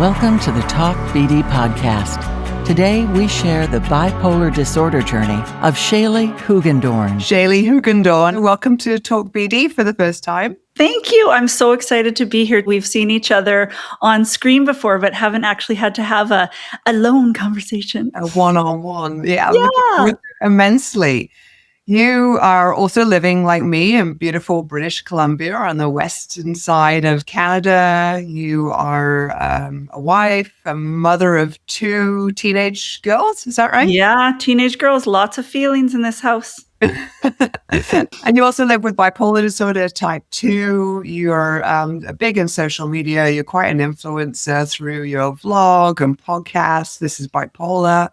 Welcome to the Talk BD podcast. Today, we share the bipolar disorder journey of Shaley Hoogendoorn. Shaley Hoogendoorn, welcome to Talk BD for the first time. Thank you. I'm so excited to be here. We've seen each other on screen before, but haven't actually had to have a lone conversation. A one-on-one. Yeah. Looking forward to it immensely. You are also living like me in beautiful British Columbia on the western side of Canada. You are a wife, a mother of 2 teenage girls. Is that right? Yeah, teenage girls, lots of feelings in this house. And you also live with bipolar disorder type 2. You're big in social media. You're quite an influencer through your vlog and podcast. This is Bipolar.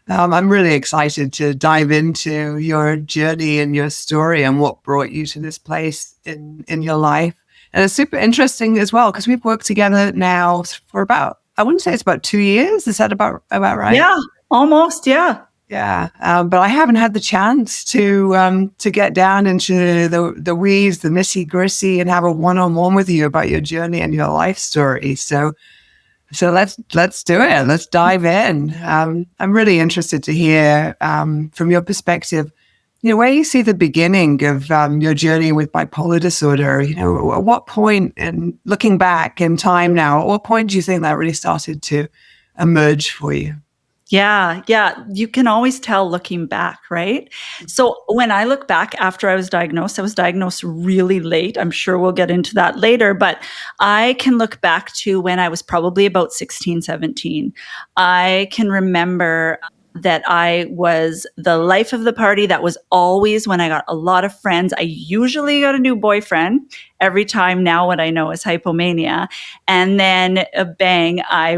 I'm really excited to dive into your journey and your story and what brought you to this place in your life. And it's super interesting as well, because we've worked together now for I wouldn't say it's about 2 years. Is that about right? Yeah, almost, yeah. Yeah, but I haven't had the chance to get down into the weeds, the nitty-gritty, and have a one-on-one with you about your journey and your life story. So let's do it. Let's dive in. I'm really interested to hear from your perspective, where you see the beginning of your journey with bipolar disorder. At what point, and looking back in time now, at what point do you think that really started to emerge for you? Yeah. You can always tell looking back, right? So when I look back after I was diagnosed really late. I'm sure we'll get into that later, but I can look back to when I was probably about 16, 17. I can remember that I was the life of the party. That was always when I got a lot of friends. I usually got a new boyfriend every time. Now what I know is hypomania. And then bang, I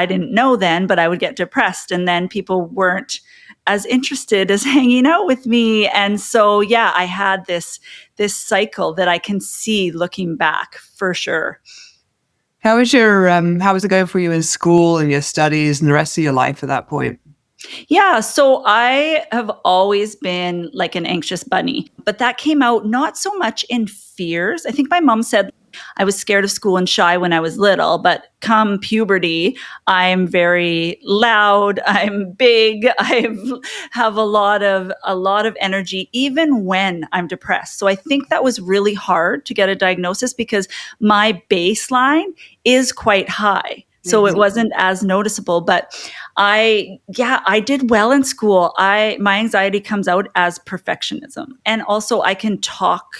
didn't know then, but I would get depressed, and then people weren't as interested as hanging out with me. And so, yeah, I had this cycle that I can see looking back for sure. How was it going for you in school and your studies and the rest of your life at that point? Yeah, so I have always been like an anxious bunny, but that came out not so much in fears. I think my mom said I was scared of school and shy when I was little, but come puberty, I'm very loud, I'm big, I have a lot of energy, even when I'm depressed. So I think that was really hard to get a diagnosis because my baseline is quite high. So it wasn't as noticeable, but I did well in school. My anxiety comes out as perfectionism. And also I can talk.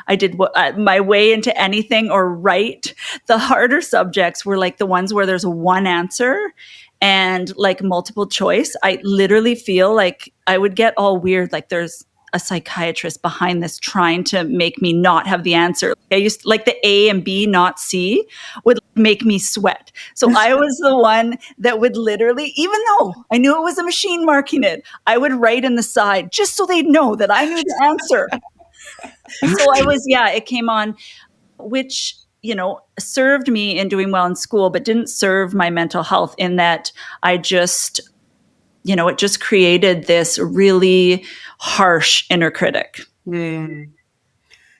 I did my way into anything or write. The harder subjects were like the ones where there's one answer and like multiple choice. I literally feel like I would get all weird. Like there's a psychiatrist behind this trying to make me not have the answer. I used like the A and B, not C, would make me sweat. So I was the one that would literally, even though I knew it was a machine marking it, I would write in the side just so they'd know that I knew the answer. So it came on, which, served me in doing well in school, but didn't serve my mental health in that I just, it just created this really harsh inner critic.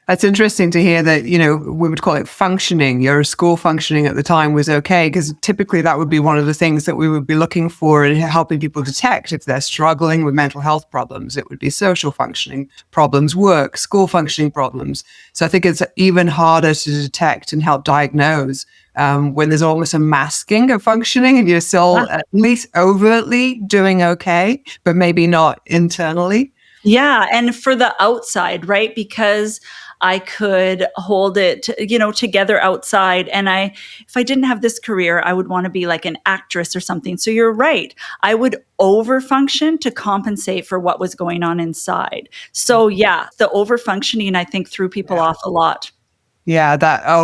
That's interesting to hear that, we would call it functioning. Your school functioning at the time was okay, because typically that would be one of the things that we would be looking for in helping people detect if they're struggling with mental health problems. It would be social functioning problems, work, school functioning problems. So I think it's even harder to detect and help diagnose when there's almost a masking of functioning and you're still at least overtly doing okay, but maybe not internally. Yeah. And for the outside, right? Because I could hold it, together outside. And if I didn't have this career, I would want to be like an actress or something. So you're right. I would overfunction to compensate for what was going on inside. So yeah, the overfunctioning, I think, threw people off a lot. Yeah,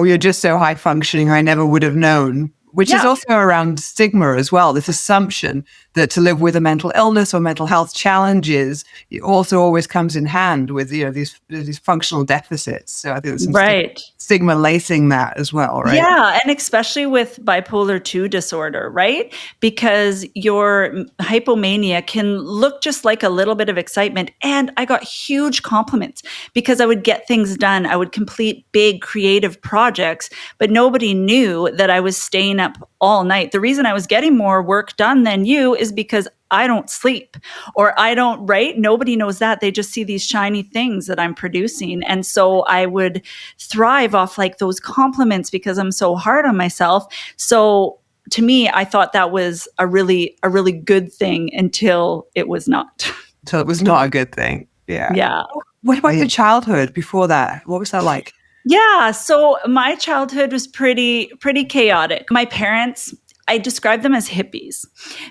you're just so high functioning. I never would have known which is Yeah. also around stigma as well. This assumption that to live with a mental illness or mental health challenges, it also always comes in hand with, these functional deficits. So I think there's some Right. stigma lacing that as well, right? Yeah, and especially with bipolar 2 disorder, right? Because your hypomania can look just like a little bit of excitement. And I got huge compliments because I would get things done. I would complete big creative projects, but nobody knew that I was staying up all night. The reason I was getting more work done than you is because I don't sleep or I don't, right? Nobody knows that. They just see these shiny things that I'm producing. And so I would thrive off like those compliments because I'm so hard on myself. So to me, I thought that was a really good thing until it was not. So it was not a good thing. Yeah. Yeah. What about your childhood before that? What was that like? Yeah. So my childhood was pretty chaotic. My parents, I describe them as hippies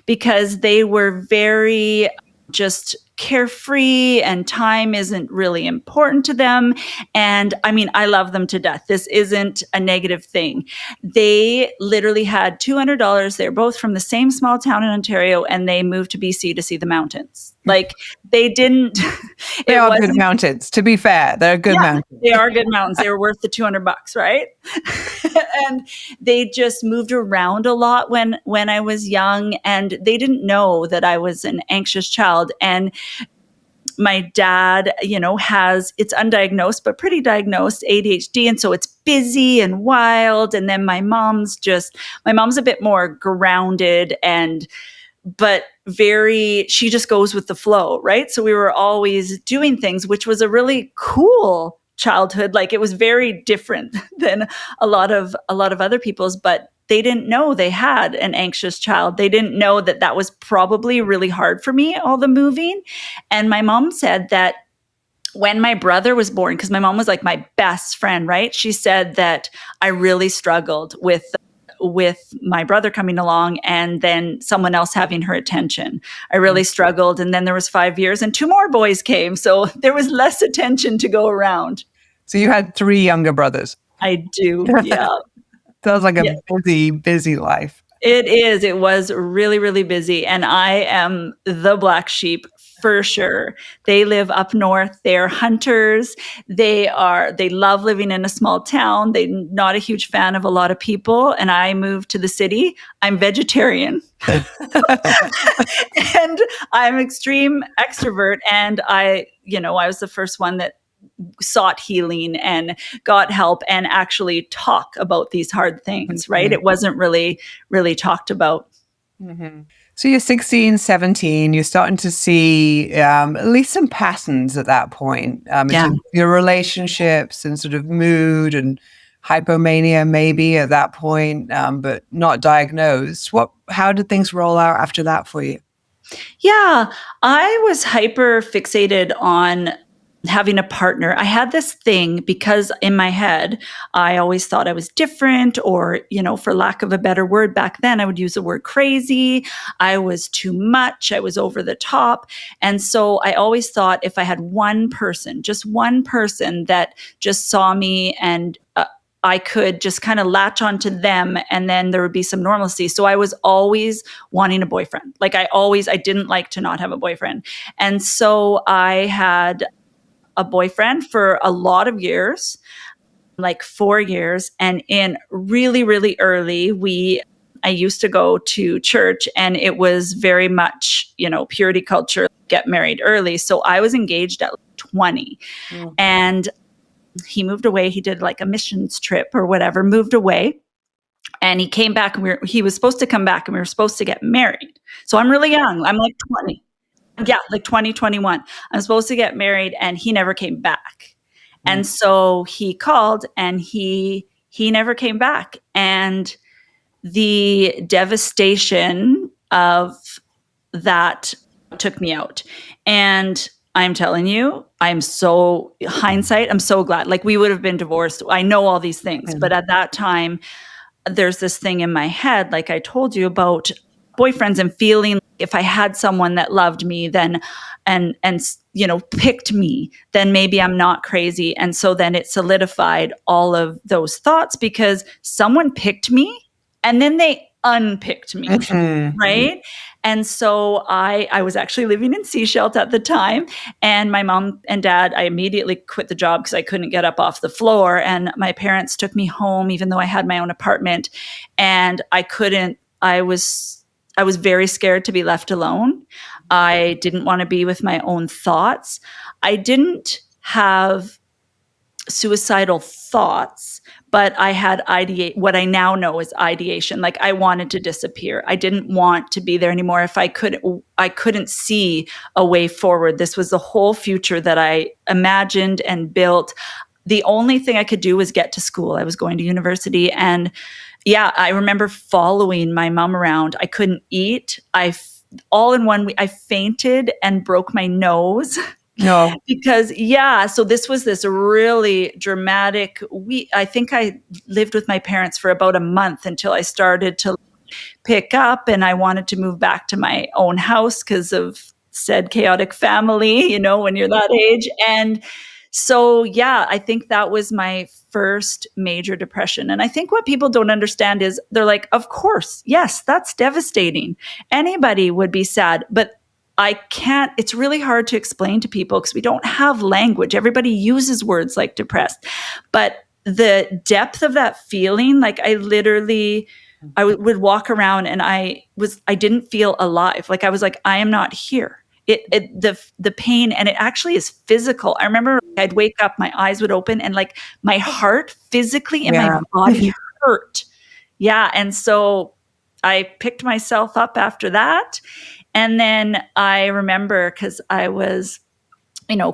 because they were very just carefree and time isn't really important to them. And I mean, I love them to death. This isn't a negative thing. They literally had $200. They're both from the same small town in Ontario and they moved to BC to see the mountains. Like they didn't. They are good mountains. To be fair, they're good mountains. They are good mountains. They were worth the $200, right? And they just moved around a lot when I was young, and they didn't know that I was an anxious child. And my dad, has, it's undiagnosed, but pretty diagnosed ADHD. And so it's busy and wild. And then my mom's a bit more grounded but she just goes with the flow, right? So we were always doing things, which was a really cool childhood. Like it was very different than a lot of other people's, but they didn't know they had an anxious child. They didn't know that was probably really hard for me, all the moving. And my mom said that when my brother was born, because my mom was like my best friend, right? She said that I really struggled with my brother coming along and then someone else having her attention. I really struggled. And then there was 5 years and 2 more boys came. So there was less attention to go around. So you had 3 younger brothers. I do. Yeah. Sounds like a busy life. It is. It was really, really busy. And I am the black sheep for sure. They live up north. They're hunters. They love living in a small town. They're not a huge fan of a lot of people. And I moved to the city. I'm vegetarian. And I'm extreme extrovert. And I was the first one that sought healing and got help and actually talk about these hard things, right? It wasn't really, really talked about. Mm-hmm. So you're 16, 17, you're starting to see at least some patterns at that point. In your relationships and sort of mood and hypomania maybe at that point, but not diagnosed. How did things roll out after that for you? Yeah, I was hyper fixated on having a partner. I had this thing because in my head, I always thought I was different or, for lack of a better word back then, I would use the word crazy. I was too much. I was over the top. And so I always thought if I had just one person that just saw me and I could just kind of latch onto them and then there would be some normalcy. So I was always wanting a boyfriend. Like I didn't like to not have a boyfriend. And so I had a boyfriend for a lot of years, like 4 years. And in really, really early, I used to go to church and it was very much, purity culture, get married early. So I was engaged at 20 and he moved away. He did like a missions trip or whatever, moved away. And he came back and he was supposed to come back and we were supposed to get married. So I'm really young. I'm like 20. Yeah, like 2021. I'm supposed to get married and he never came back. And so he called and he never came back. And the devastation of that took me out. And I'm telling you, I'm so glad. Like we would have been divorced. I know all these things, but at that time, there's this thing in my head, like I told you about boyfriends and feeling if I had someone that loved me then and picked me, then maybe I'm not crazy. And so then it solidified all of those thoughts because someone picked me And then they unpicked me, Mhm. right? And so I was actually living in Seashelt at the time, and my mom and dad, I immediately quit the job because I couldn't get up off the floor, and my parents took me home even though I had my own apartment, and I was very scared to be left alone. I didn't want to be with my own thoughts. I didn't have suicidal thoughts, but I had what I now know is ideation. Like I wanted to disappear. I didn't want to be there anymore. If I couldn't see a way forward. This was the whole future that I imagined and built. The only thing I could do was get to school. I was going to university, and yeah, I remember following my mom around. I couldn't eat. All in one week, I fainted and broke my nose. No. Because so this was this really dramatic week. I think I lived with my parents for about a month until I started to pick up, and I wanted to move back to my own house because of said chaotic family, when you're that age. And so, I think that was my first major depression. And I think what people don't understand is they're like, of course, yes, that's devastating. Anybody would be sad, but it's really hard to explain to people because we don't have language. Everybody uses words like depressed, but the depth of that feeling, like I would walk around and I didn't feel alive. Like I was like, I am not here. The pain, and it actually is physical. I remember I'd wake up, my eyes would open, and like my heart physically in my body hurt. Yeah. And so I picked myself up after that. And then I remember, because I was,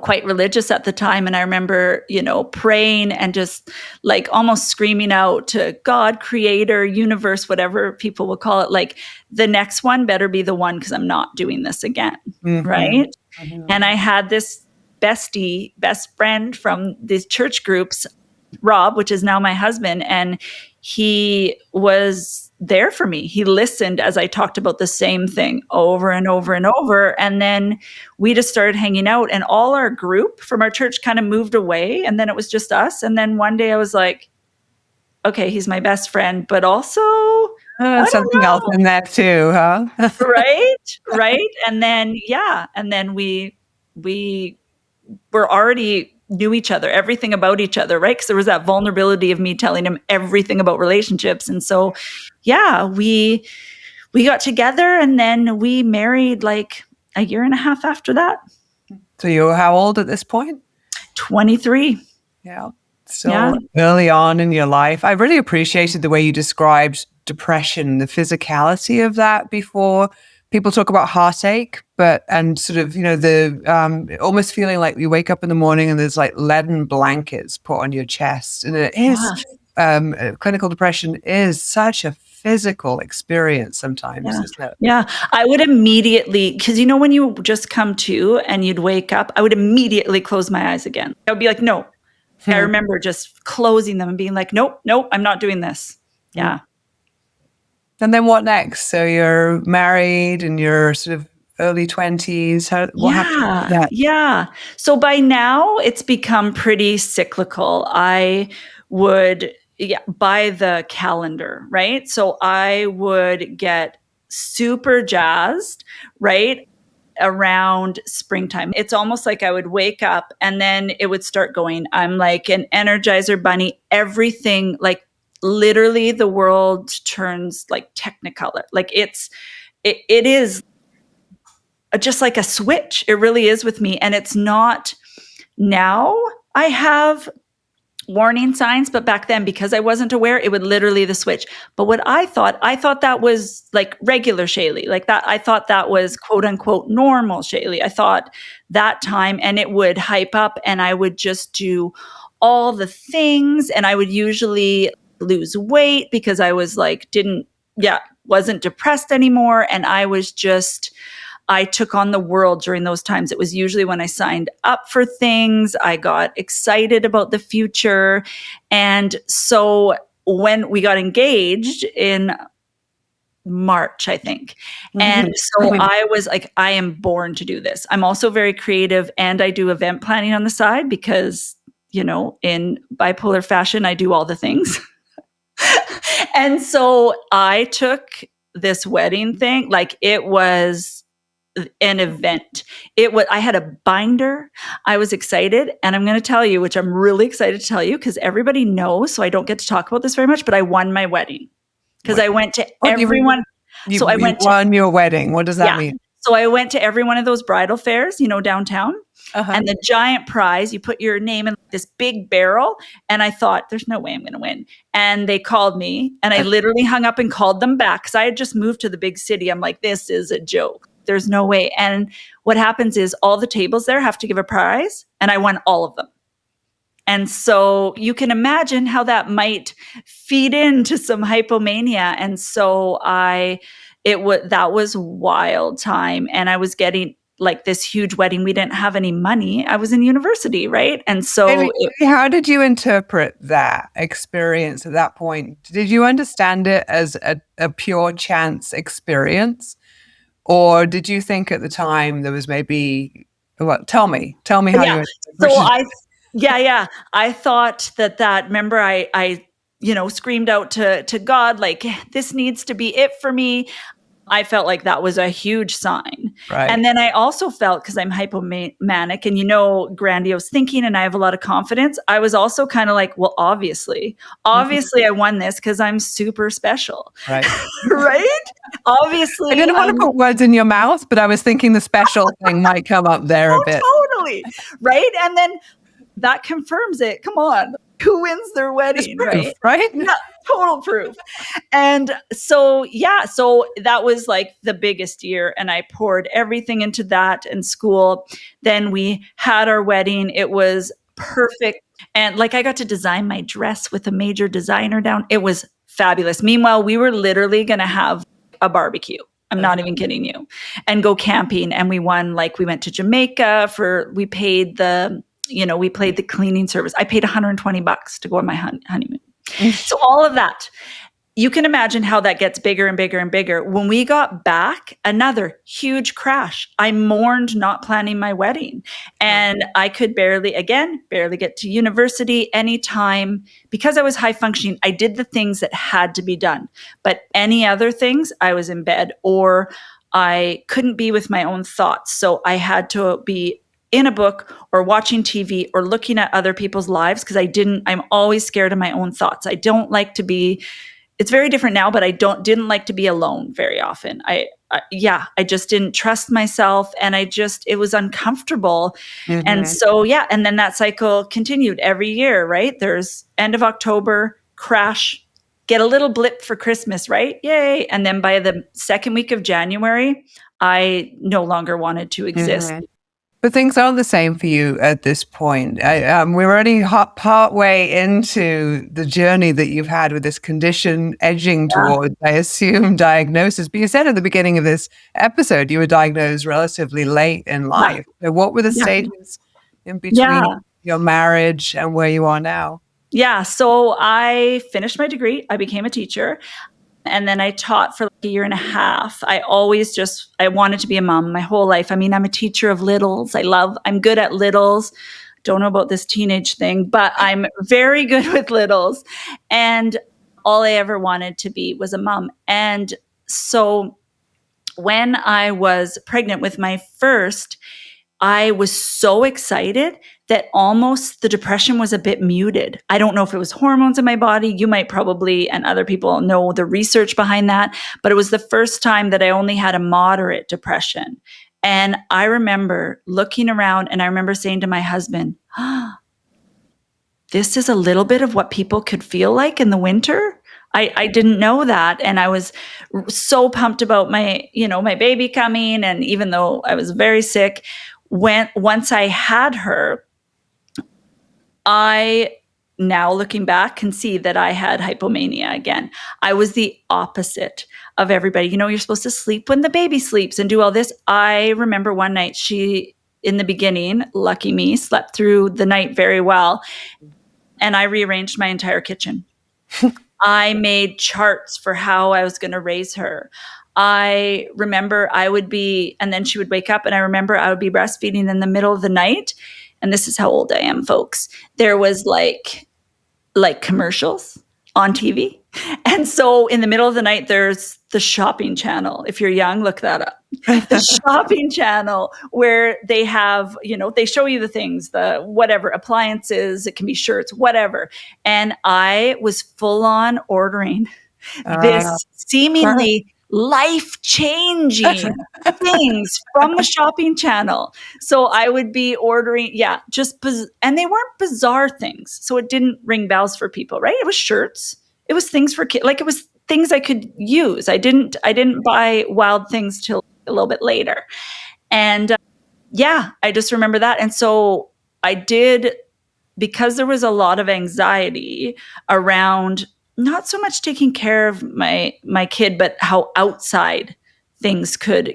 quite religious at the time. And I remember, praying and just like almost screaming out to God, creator, universe, whatever people will call it, like the next one better be the one, because I'm not doing this again. Mm-hmm. Right. Mm-hmm. And I had this best friend from these church groups, Rob, which is now my husband. And he was there for me. He listened as I talked about the same thing over and over and over. And then we just started hanging out, and all our group from our church kind of moved away. And then it was just us. And then one day I was like, okay, he's my best friend, but also something else in that too, huh? Right. And then, we were already knew each other, everything about each other, right? Because there was that vulnerability of me telling him everything about relationships. And so, we got together, and then we married like a year and a half after that. So you were how old at this point? 23. Yeah. So early on in your life. I really appreciated the way you described depression, the physicality of that before. People talk about heartache, and sort of, the almost feeling like you wake up in the morning and there's like leaden blankets put on your chest. And it is, clinical depression is such a physical experience sometimes, isn't it? Yeah. I would immediately, because when you just come to and you'd wake up, I would immediately close my eyes again. I would be like, no. I remember just closing them and being like, nope, I'm not doing this. Yeah. And then what next? So you're married and you're sort of early 20s. What happened to that? Yeah. So by now it's become pretty cyclical. I would, by the calendar, right? So I would get super jazzed, right? Around springtime. It's almost like I would wake up and then it would start going. I'm like an Energizer bunny. Everything, like literally the world turns like Technicolor. Like it is just like a switch. It really is with me. And it's not now. I have warning signs, but back then, because I wasn't aware, it would literally the switch. But what I thought that was like regular Shaley, like that. I thought that was quote unquote normal Shaley. I thought that time, and it would hype up, and I would just do all the things, and I would usually lose weight because I was like, wasn't depressed anymore. And I took on the world during those times. It was usually when I signed up for things, I got excited about the future. And so when we got engaged in March, I think. And so I was like, I am born to do this. I'm also very creative, and I do event planning on the side because, in bipolar fashion, I do all the things. And so I took this wedding thing, like it was an event. I had a binder. I was excited. And I'm going to tell you, which I'm really excited to tell you because everybody knows. So I don't get to talk about this very much, but I won my wedding because I went to everyone. You won your wedding. What does that mean? So I went to every one of those bridal fairs, downtown. And the giant prize, you put your name in this big barrel. And I thought, there's no way I'm going to win. And they called me and I literally hung up and called them back because I had just moved to the big city. I'm like, this is a joke. There's no way. And what happens is all the tables there have to give a prize. And I won all of them. And so you can imagine how that might feed into some hypomania. And so that was wild time. And I was getting like this huge wedding. We didn't have any money. I was in university, right? And so how did you interpret that experience at that point? Did you understand it as a pure chance experience? Or did you think at the time there was maybe, tell me how you I thought that remember I screamed out to God, like, this needs to be it for me. I felt like that was a huge sign. Right. And then I also felt, because I'm hypomanic and grandiose thinking and I have a lot of confidence, I was also kind of like, well, obviously I won this because I'm super special. Right. Right? Obviously. I didn't want to put words in your mouth, but I was thinking the special thing might come up there a bit. Totally. Right? And then that confirms it. Come on. Who wins their wedding, proof, right? Yeah, total proof. And so that was like the biggest year. And I poured everything into that and school. Then we had our wedding. It was perfect. And like I got to design my dress with a major designer down. It was fabulous. Meanwhile, we were literally going to have a barbecue. I'm not even kidding you. And go camping. And we went to Jamaica we paid the cleaning service. I paid $120 to go on my honeymoon. So all of that, you can imagine how that gets bigger and bigger and bigger. When we got back, another huge crash. I mourned not planning my wedding. And I could barely get to university anytime. Because I was high functioning, I did the things that had to be done. But any other things, I was in bed or I couldn't be with my own thoughts. So I had to be in a book or watching TV or looking at other people's lives because I'm always scared of my own thoughts. I don't like to be, it's very different now, but I didn't like to be alone very often. I just didn't trust myself and it was uncomfortable. Mm-hmm. And so, and then that cycle continued every year, right? There's end of October, crash, get a little blip for Christmas, right? Yay. And then by the second week of January, I no longer wanted to exist. Mm-hmm. But things are the same for you at this point. We're already part way into the journey that you've had with this condition edging towards, I assume, diagnosis. But you said at the beginning of this episode, you were diagnosed relatively late in life. Yeah. So what were the stages in between your marriage and where you are now? Yeah. So I finished my degree. I became a teacher. And then I taught for like a year and a half. I wanted to be a mom my whole life. I mean, I'm a teacher of littles. I'm good at littles. Don't know about this teenage thing, but I'm very good with littles. And all I ever wanted to be was a mom. And so when I was pregnant with my first, I was so excited that almost the depression was a bit muted. I don't know if it was hormones in my body. You might probably, and other people know the research behind that, but it was the first time that I only had a moderate depression. And I remember looking around and I remember saying to my husband, this is a little bit of what people could feel like in the winter. I didn't know that. And I was so pumped about my baby coming. And even though I was very sick, once I had her, I now looking back can see that I had hypomania again. I was the opposite of everybody. You're supposed to sleep when the baby sleeps and do all this. I remember one night she, in the beginning, lucky me, slept through the night very well. And I rearranged my entire kitchen. I made charts for how I was going to raise her. I remember and then she would wake up and I remember I would be breastfeeding in the middle of the night. And this is how old I am, folks. There was like commercials, on TV. And so in the middle of the night, there's the shopping channel. If you're young, look that up. The shopping channel where they have, they show you the things, the whatever appliances, it can be shirts, whatever. And I was full on ordering this seemingly life-changing things from the shopping channel. So I would be ordering, and they weren't bizarre things. So it didn't ring bells for people, right? It was shirts. It was things for kids. Like, it was things I could use. I didn't buy wild things till a little bit later. And I just remember that. And so I did, because there was a lot of anxiety around not so much taking care of my kid, but how outside things could,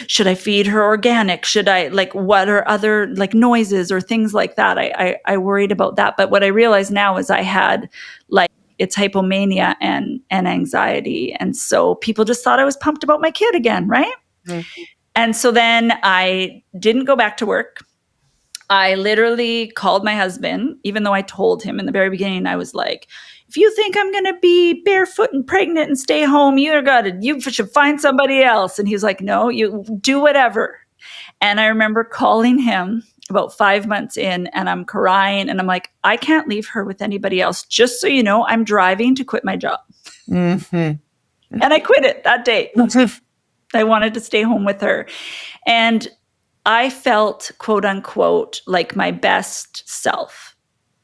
should I feed her organic? Should I, like, what are other, like, noises or things like that? I worried about that. But what I realize now is I had, like, it's hypomania and anxiety. And so people just thought I was pumped about my kid again, right? Mm-hmm. And so then I didn't go back to work. I literally called my husband, even though I told him in the very beginning, I was like, if you think I'm going to be barefoot and pregnant and stay home, you should find somebody else. And he was like, no, you do whatever. And I remember calling him about 5 months in, and I'm crying, and I'm like, I can't leave her with anybody else. Just so you know, I'm driving to quit my job. Mm-hmm. And I quit it that day. I wanted to stay home with her. And I felt, quote unquote, like my best self,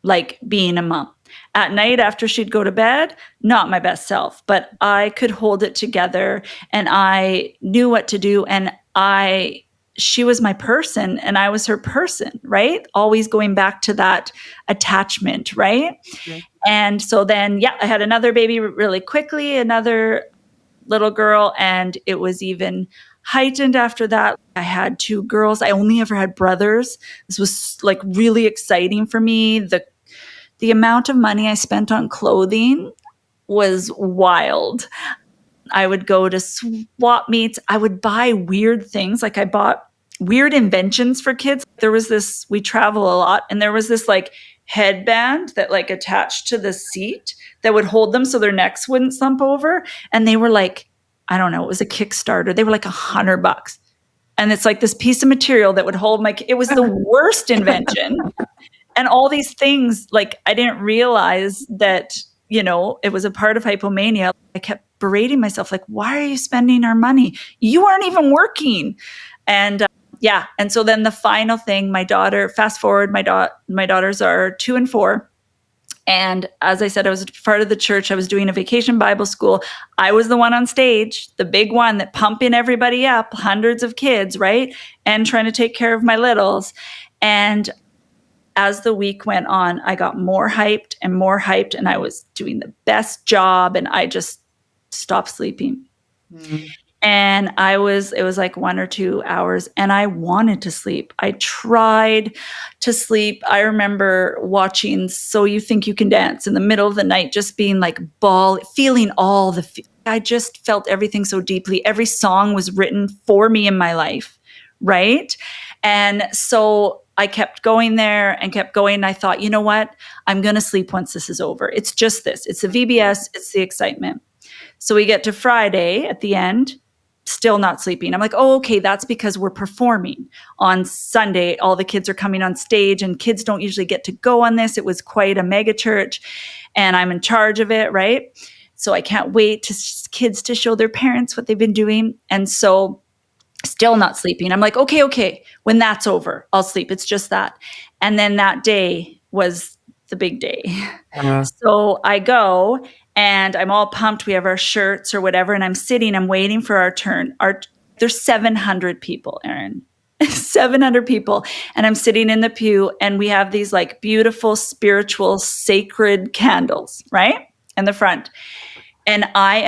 like being a mom. At night after she'd go to bed, not my best self, but I could hold it together, and I knew what to do. And she was my person and I was her person, right? Always going back to that attachment, right? Okay. And so then, I had another baby really quickly, another little girl, and it was even heightened after that. I had 2 girls. I only ever had brothers. This was, like, really exciting for me. The amount of money I spent on clothing was wild. I would go to swap meets. I would buy weird things. Like, I bought weird inventions for kids. There was this, we travel a lot, and there was this, like, headband that, like, attached to the seat that would hold them so their necks wouldn't slump over. And they were like, I don't know, it was a Kickstarter. They were like $100. And it's like this piece of material that would hold it was the worst invention. And all these things, like, I didn't realize that, it was a part of hypomania. I kept berating myself, like, why are you spending our money? You aren't even working. And and so then the final thing, my daughter, fast forward, my daughters are 2 and 4. And as I said, I was part of the church. I was doing a vacation Bible school. I was the one on stage, the big one that pumping everybody up, hundreds of kids, right? And trying to take care of my littles. And as the week went on, I got more hyped, and I was doing the best job, and I just stopped sleeping. Mm-hmm. And it was like 1 or 2 hours, and I wanted to sleep. I tried to sleep. I remember watching So You Think You Can Dance in the middle of the night, just being like feeling all I just felt everything so deeply. Every song was written for me in my life, right? And so I kept going there and kept going. And I thought, you know what? I'm going to sleep once this is over. It's just this. It's the VBS. It's the excitement. So we get to Friday at the end, still not sleeping. I'm like, oh, okay, that's because we're performing on Sunday. All the kids are coming on stage, and kids don't usually get to go on this. It was quite a mega church, and I'm in charge of it, right? So I can't wait to kids to show their parents what they've been doing. And so still not sleeping. I'm like, okay, when that's over, I'll sleep. It's just that. And then that day was the big day. Uh-huh. So I go, and I'm all pumped. We have our shirts or whatever. And I'm waiting for our turn. There's 700 people, Erin. 700 people. And I'm sitting in the pew, and we have these, like, beautiful, spiritual, sacred candles, right? In the front. And I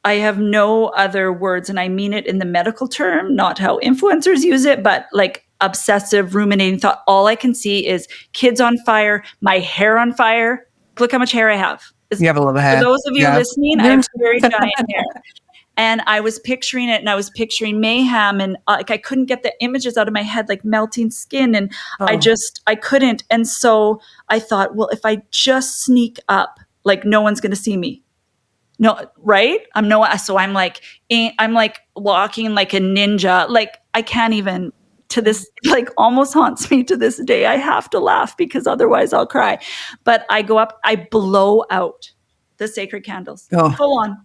have no other words, and I mean it in the medical term, not how influencers use it, but like obsessive ruminating thought. All I can see is kids on fire, my hair on fire. Look how much hair I have. You have a lot of hair. For those of you listening, I have very giant hair. And I was picturing it, and I was picturing mayhem, and like I couldn't get the images out of my head, like melting skin, and I couldn't. And so I thought, well, if I just sneak up, like no one's going to see me. No, right? So I'm like walking like a ninja. Like I can't even, to this, like almost haunts me to this day. I have to laugh because otherwise I'll cry. But I go up, I blow out the sacred candles full on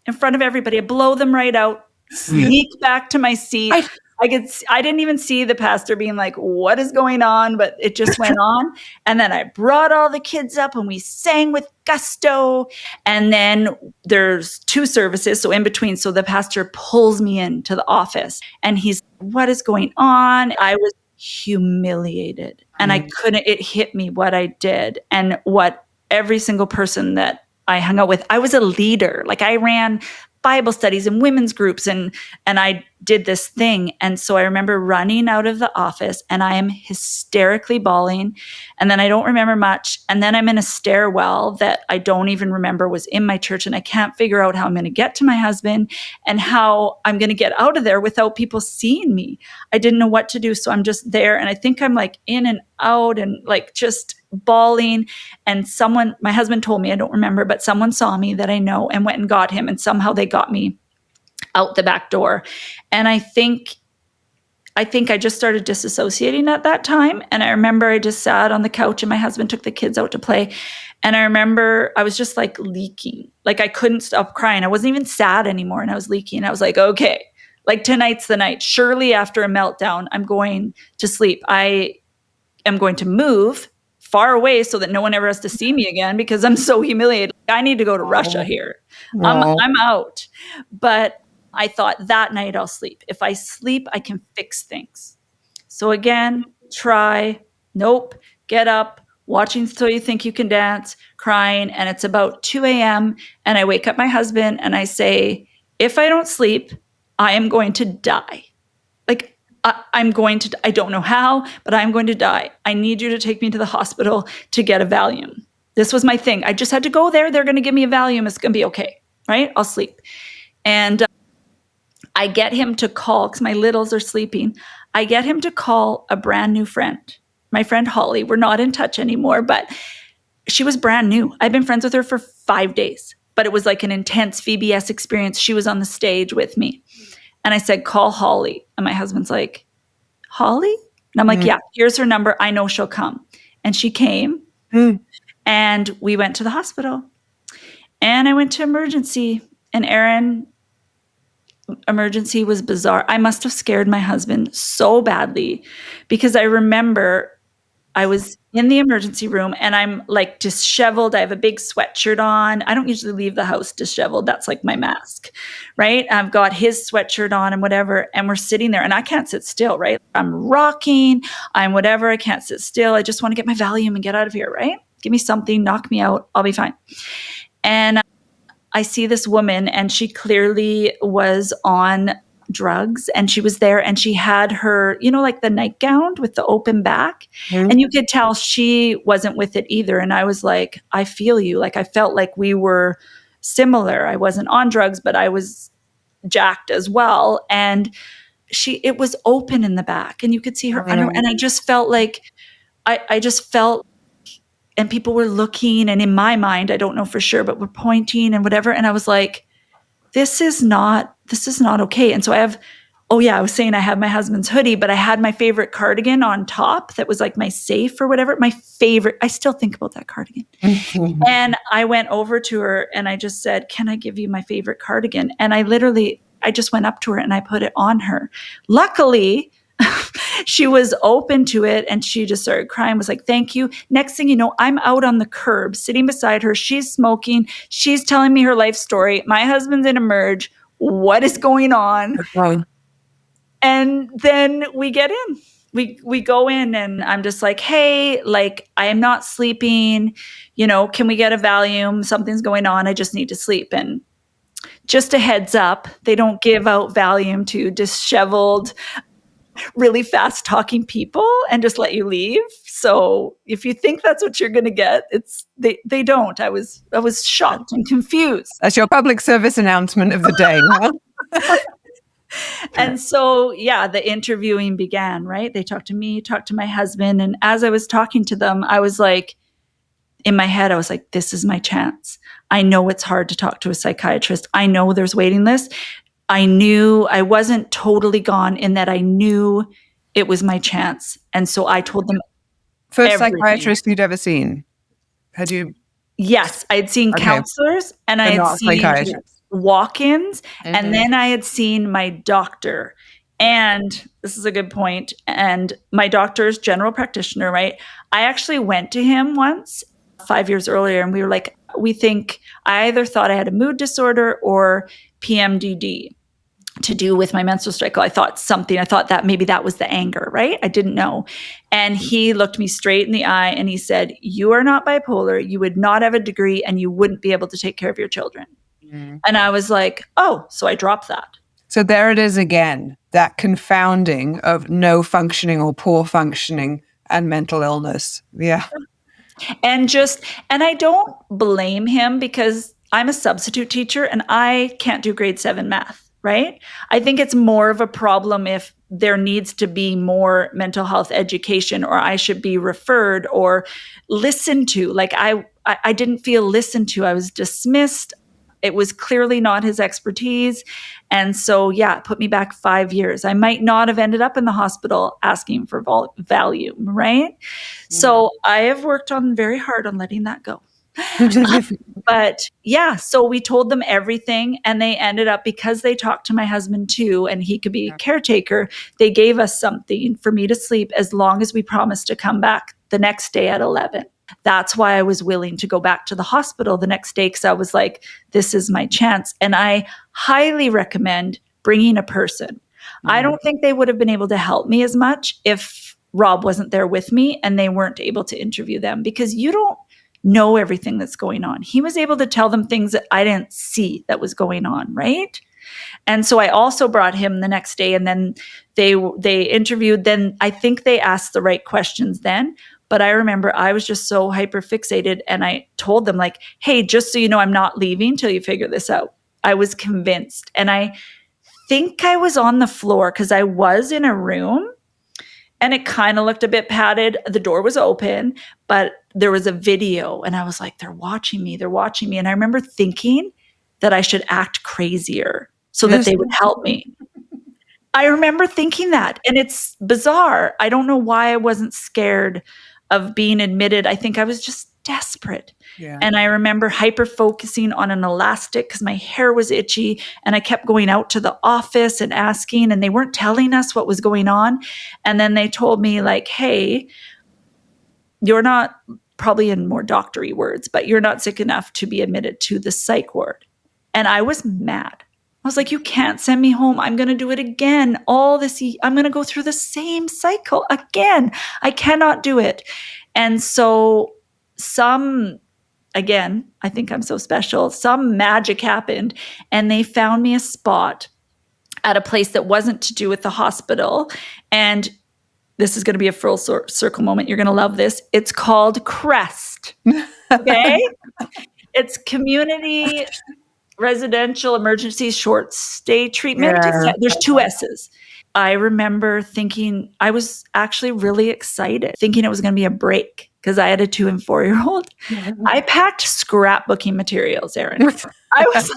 in front of everybody. I blow them right out, sneak back to my seat. I didn't even see the pastor being like, what is going on? But it just went on. And then I brought all the kids up and we sang with gusto. And then there's 2 services. So in between, so the pastor pulls me into the office and he's, what is going on? I was humiliated and it hit me what I did and what every single person that I hung out with. I was a leader. Like I ran Bible studies and women's groups and I did this thing. And so I remember running out of the office and I am hysterically bawling. And then I don't remember much. And then I'm in a stairwell that I don't even remember was in my church. And I can't figure out how I'm going to get to my husband and how I'm going to get out of there without people seeing me. I didn't know what to do. So I'm just there. And I think I'm like in and out and like just bawling. And my husband told me, I don't remember, but someone saw me that I know and went and got him. And somehow they got me out the back door. And I think I just started disassociating at that time. And I remember I just sat on the couch and my husband took the kids out to play. And I remember I was just like leaking. Like I couldn't stop crying. I wasn't even sad anymore. And I was leaking. I was like, okay, like tonight's the night. Surely after a meltdown, I'm going to sleep. I am going to move far away so that no one ever has to see me again because I'm so humiliated. I need to go to Russia here. I'm out. But I thought that night I'll sleep. If I sleep, I can fix things. So again, try, nope, get up, watching So You Think You Can Dance, crying, and it's about 2 a.m. and I wake up my husband and I say, if I don't sleep, I am going to die. Like I don't know how, but I'm going to die. I need you to take me to the hospital to get a Valium. This was my thing. I just had to go there. They're going to give me a Valium. It's going to be okay, right? I'll sleep. And I get him to call, because my littles are sleeping. I get him to call a brand new friend, my friend Holly. We're not in touch anymore, but she was brand new. I've been friends with her for 5 days, but it was like an intense VBS experience. She was on the stage with me. And I said, call Holly. And my husband's like, Holly? And I'm like, yeah, here's her number. I know she'll come. And she came and we went to the hospital and I went to emergency and emergency was bizarre. I must have scared my husband so badly because I remember I was in the emergency room and I'm like disheveled. I have a big sweatshirt on. I don't usually leave the house disheveled. That's like my mask, right? I've got his sweatshirt on and whatever. And we're sitting there and I can't sit still, right? I'm rocking. I'm whatever. I can't sit still. I just want to get my Valium and get out of here, right? Give me something, knock me out. I'll be fine. And I see this woman and she clearly was on drugs and she was there and she had her, like the nightgown with the open back. And you could tell she wasn't with it either. And I was like, I feel you. Like I felt like we were similar. I wasn't on drugs, but I was jacked as well. And it was open in the back and you could see her under, and I just felt like, I just felt, and people were looking and in my mind, I don't know for sure, but we're pointing and whatever. And I was like, this is not okay. And so I was saying I have my husband's hoodie, but I had my favorite cardigan on top that was like my safe or whatever. My favorite, I still think about that cardigan. And I went over to her and I just said, can I give you my favorite cardigan? And I just went up to her and I put it on her. Luckily, she was open to it and she just started crying, was like, thank you. Next thing you know, I'm out on the curb sitting beside her. She's smoking. She's telling me her life story. My husband's in emerge. What is going on? Okay. And then we get in. We go in and I'm just like, hey, like I am not sleeping. Can we get a Valium? Something's going on. I just need to sleep. And just a heads up, they don't give out Valium to disheveled really fast talking people and just let you leave. So if you think that's what you're going to get, they don't. I was shocked and confused. That's your public service announcement of the day. Huh? And so, yeah, the interviewing began, right? They talked to me, talked to my husband. And as I was talking to them, I was like, in my head, I was like, this is my chance. I know it's hard to talk to a psychiatrist. I know there's waiting lists. I knew I wasn't totally gone, in that I knew it was my chance. And so I told them First everything. psychiatrist you'd ever seen? Had you? Yes, I had seen counselors, and I had seen walk-ins, and then I had seen my doctor. And this is a good point. And my doctor's general practitioner, right? I actually went to him once 5 years earlier, and we were like, we think I either thought I had a mood disorder or PMDD to do with my menstrual cycle. I thought that maybe that was the anger, right? I didn't know. And he looked me straight in the eye and he said, you are not bipolar. You would not have a degree and you wouldn't be able to take care of your children. Mm. And I was like, oh, so I dropped that. So there it is again, that confounding of no functioning or poor functioning and mental illness. Yeah. And I don't blame him, because I'm a substitute teacher and I can't do grade 7 math. Right? I think it's more of a problem if there needs to be more mental health education, or I should be referred or listened to. Like I didn't feel listened to. I was dismissed. It was clearly not his expertise. And so, yeah, it put me back 5 years. I might not have ended up in the hospital asking for Valium, right? Mm-hmm. So I have worked very hard on letting that go. But yeah, so we told them everything, and they ended up, because they talked to my husband too, and he could be a caretaker, they gave us something for me to sleep as long as we promised to come back the next day at 11. That's why I was willing to go back to the hospital the next day, because I was like, this is my chance. And I highly recommend bringing a person. Mm-hmm. I don't think they would have been able to help me as much if Rob wasn't there with me and they weren't able to interview them, because you don't know everything that's going on. He was able to tell them things that I didn't see that was going on, right? And so I also brought him the next day, and then they interviewed. Then I think they asked the right questions then, but I remember I was just so hyper fixated, and I told them, like, hey, just so you know, I'm not leaving till you figure this out. I was convinced. And I think I was on the floor, because I was in a room and it kind of looked a bit padded. The door was open, but there was a video, and I was like, they're watching me. And I remember thinking that I should act crazier so that they would help me. I remember thinking that, and it's bizarre. I don't know why I wasn't scared of being admitted. I think I was just desperate. Yeah. And I remember hyper focusing on an elastic because my hair was itchy, and I kept going out to the office and asking, and they weren't telling us what was going on. And then they told me, like, hey, you're not, probably in more doctory words, but you're not sick enough to be admitted to the psych ward. And I was mad. I was like, you can't send me home. I'm going to do it again. I'm going to go through the same cycle again. I cannot do it. And so again, I think I'm so special. Some magic happened, and they found me a spot at a place that wasn't to do with the hospital. And this is going to be a full circle moment. You're going to love this. It's called CREST. Okay. It's Community Residential Emergency Short Stay Treatment. Yeah. There's 2 S's. I remember thinking, I was actually really excited, thinking it was going to be a break, because I had a 2 and 4-year-old. I packed scrapbooking materials, Erin. I was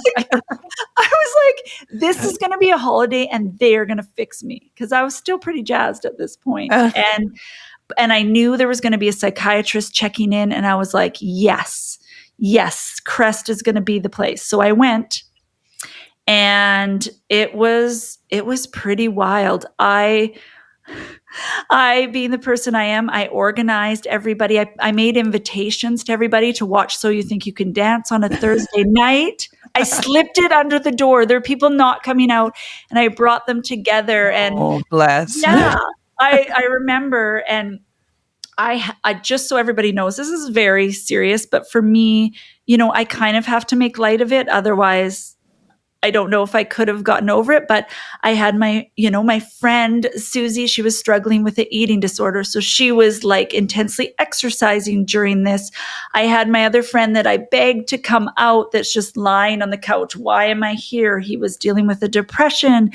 like, this is going to be a holiday, and they're going to fix me, because I was still pretty jazzed at this point. And I knew there was going to be a psychiatrist checking in, and I was like, yes, CREST is going to be the place. So I went, and it was pretty wild. I, being the person I am, I organized everybody. I made invitations to everybody to watch So You Think You Can Dance on a Thursday night. I slipped it under the door. There are people not coming out, and I brought them together. And oh, bless. Yeah, I remember, and I just, so everybody knows, this is very serious, but for me, I kind of have to make light of it. Otherwise, I don't know if I could have gotten over it, but I had my friend Susie, she was struggling with an eating disorder. So she was like intensely exercising during this. I had my other friend that I begged to come out that's just lying on the couch. Why am I here? He was dealing with a depression.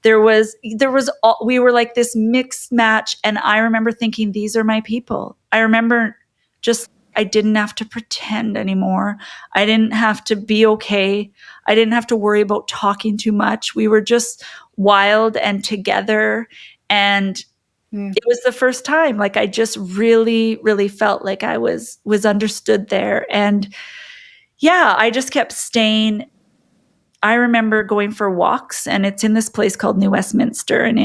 We were like this mixed match. And I remember thinking, these are my people. I remember I didn't have to pretend anymore. I didn't have to be okay. I didn't have to worry about talking too much. We were just wild and together. And it was the first time, like, I just really, really felt like I was understood there. And yeah, I just kept staying. I remember going for walks, and it's in this place called New Westminster and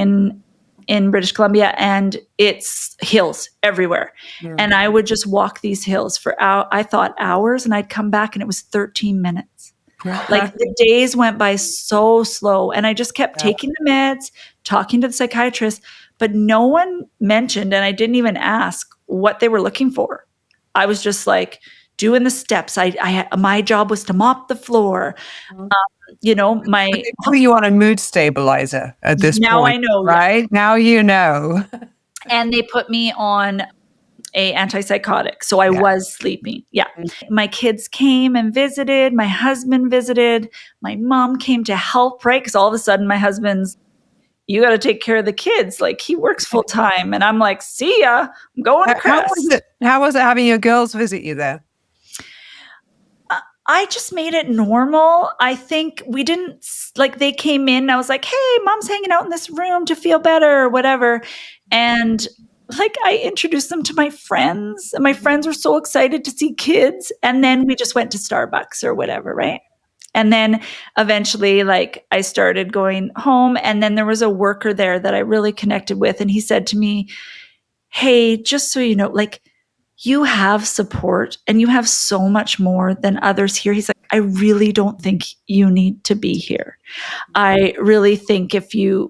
in British Columbia, and it's hills everywhere. And I would just walk these hills for I thought hours, and I'd come back and it was 13 minutes. Like, the days went by so slow, and I just kept taking the meds, talking to the psychiatrist, but no one mentioned, and I didn't even ask what they were looking for. I was just like doing the steps. My job was to mop the floor. They put you on a mood stabilizer at this Now point. I know, right? yeah. Now you know. And they put me on a antipsychotic. So I was sleeping. Yeah. My kids came and visited. My husband visited. My mom came to help, right? Because all of a sudden my husband's, you got to take care of the kids. Like, he works full time. And I'm like, see ya. I'm going to Crest. How was it having your girls visit you there? I just made it normal. I think we didn't, like, they came in. I was like, hey, mom's hanging out in this room to feel better or whatever. And like, I introduced them to my friends, and my friends were so excited to see kids. And then we just went to Starbucks or whatever, right? And then eventually, like, I started going home, and then there was a worker there that I really connected with. And he said to me, hey, just so you know, like, you have support and you have so much more than others here. He's like, I really don't think you need to be here. I really think if you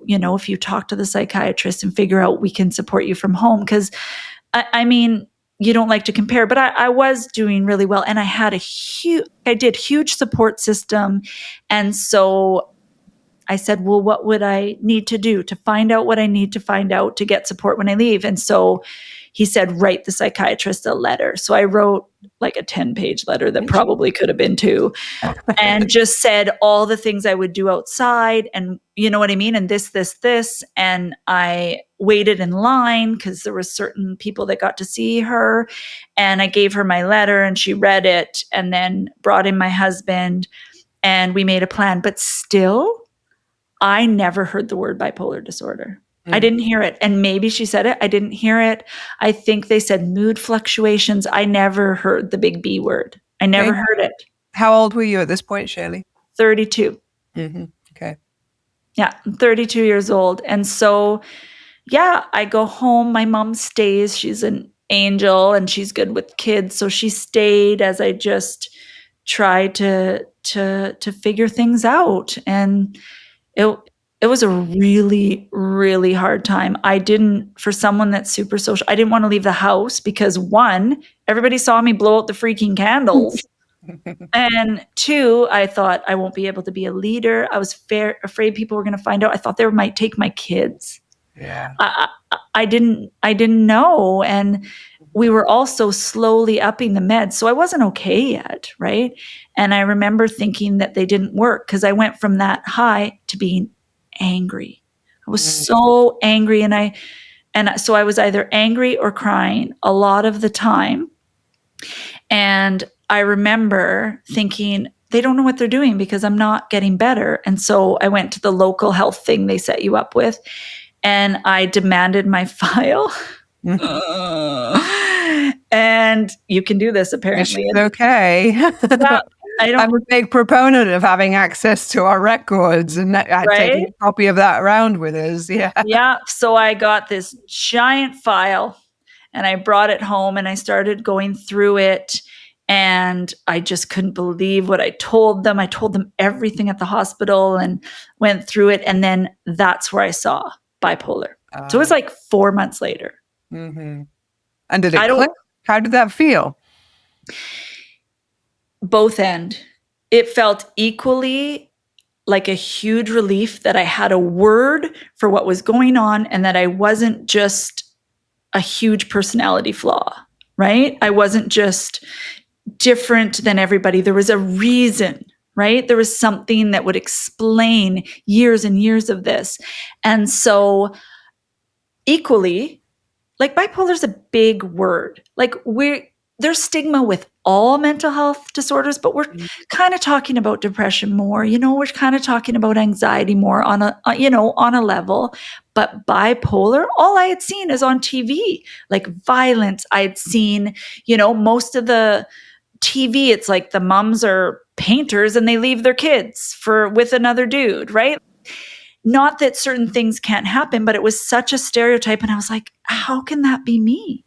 talk to the psychiatrist and figure out, we can support you from home. Because I mean, you don't like to compare, but I was doing really well, and I did huge support system. And so I said, well, what would I need to do to find out what I need to find out to get support when I leave? And so he said, write the psychiatrist a letter. So I wrote like a 10-page letter that probably could have been 2, and just said all the things I would do outside, and you know what I mean? And this. And I waited in line because there were certain people that got to see her, and I gave her my letter, and she read it, and then brought in my husband, and we made a plan. But still, I never heard the word bipolar disorder. I didn't hear it. And maybe she said it. I didn't hear it. I think they said mood fluctuations. I never heard the big B word. I never heard it. How old were you at this point, Shaley? 32. Okay. Yeah, I'm 32 years old. And so, yeah, I go home. My mom stays. She's an angel, and she's good with kids. So she stayed as I just tried to figure things out. And it was a really, really hard time. For someone that's super social, I didn't want to leave the house because 1, everybody saw me blow out the freaking candles. And 2, I thought I won't be able to be a leader. I was afraid people were going to find out. I thought they might take my kids. Yeah. I didn't know. And we were also slowly upping the meds. So I wasn't okay yet. Right. And I remember thinking that they didn't work because I went from that high to being angry. I was so angry. And so I was either angry or crying a lot of the time. And I remember thinking, they don't know what they're doing because I'm not getting better. And so I went to the local health thing they set you up with, and I demanded my file. And you can do this, apparently. It's okay. Yeah, I'm a big proponent of having access to our records and taking a copy of that around with us. Yeah. Yeah. So I got this giant file, and I brought it home, and I started going through it, and I just couldn't believe what I told them. I told them everything at the hospital and went through it. And then that's where I saw bipolar. So it was like 4 months later. Mm-hmm. And did it click? How did that feel? Both end. It felt equally like a huge relief that I had a word for what was going on and that I wasn't just a huge personality flaw, right? I wasn't just different than everybody. There was a reason, right? There was something that would explain years and years of this. And so equally, like bipolar is a big word. Like there's stigma with all mental health disorders, but we're kind of talking about depression more. We're kind of talking about anxiety more on a level. But bipolar, all I had seen is on TV, like violence. I'd seen, most of the TV, it's like the moms are painters and they leave their kids with another dude, right? Not that certain things can't happen, but it was such a stereotype. And I was like, how can that be me?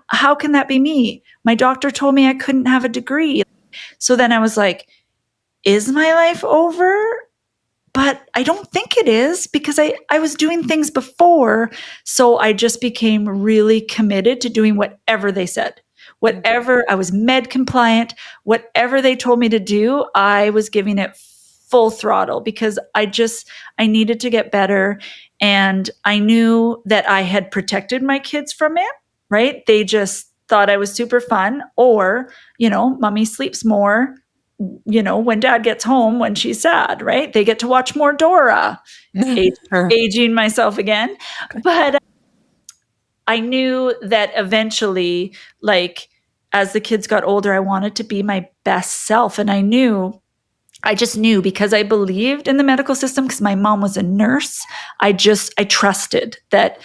How can that be me? My doctor told me I couldn't have a degree. So then I was like, is my life over? But I don't think it is, because I was doing things before. So I just became really committed to doing whatever they said. Whatever, I was med compliant, whatever they told me to do, I was giving it full throttle, because I needed to get better. And I knew that I had protected my kids from it, right? They just thought I was super fun, or, mommy sleeps more, when dad gets home when she's sad, right? They get to watch more Dora, aging myself again. But I knew that eventually, like, as the kids got older, I wanted to be my best self. And I just knew, because I believed in the medical system, because my mom was a nurse. I trusted that